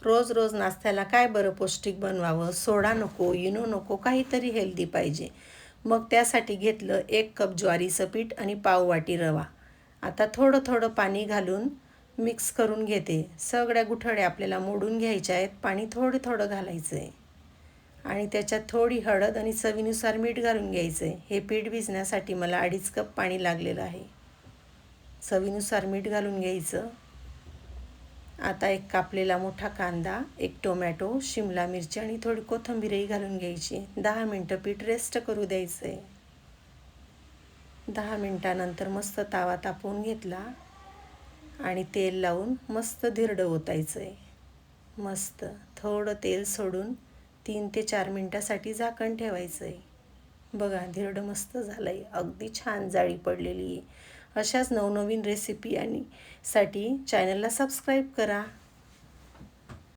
रोज रोज नाश्त्याला काय बरं पौष्टिक बनवावं, सोडा नको, इनो नको, काहीतरी हेल्दी पाहिजे. मग त्यासाठी घेतलं 1 कप ज्वारीचं पीठ आणि पाव वाटी रवा. आता थोडं थोडं पाणी घालून मिक्स करून घेते. सगळ्या गुठळ्या आपल्याला मोडून घ्यायच्या आहेत. पाणी थोडं थोडं घालायचं आहे आणि त्याच्यात थोडी हळद आणि चवीनुसार मीठ घालून घ्यायचं आहे. हे पीठ भिजण्यासाठी मला 2.5 कप पाणी लागलेलं आहे. चवीनुसार मीठ घालून घ्यायचं. आता एक कापलेला मोठा कांदा, एक टोमॅटो, शिमला मिरची आणि थोडी कोथिंबीरही घालून घ्यायची. 10 मिनटं पीठ रेस्ट करू द्यायचं आहे. 10 मिनटानंतर मस्त तवा तापवून घेतला आणि तेल लावून मस्त धिरडं ओतायचं आहे. मस्त थोडं तेल सोडून 3 ते 4 मिनटासाठी झाकण ठेवायचं आहे. बघा धिरडं मस्त झालं आहे. अगदी छान जाळी पडलेली आहे. अशाच नवनवीन रेसिपी आणि साठी चॅनलला सबस्क्राईब करा.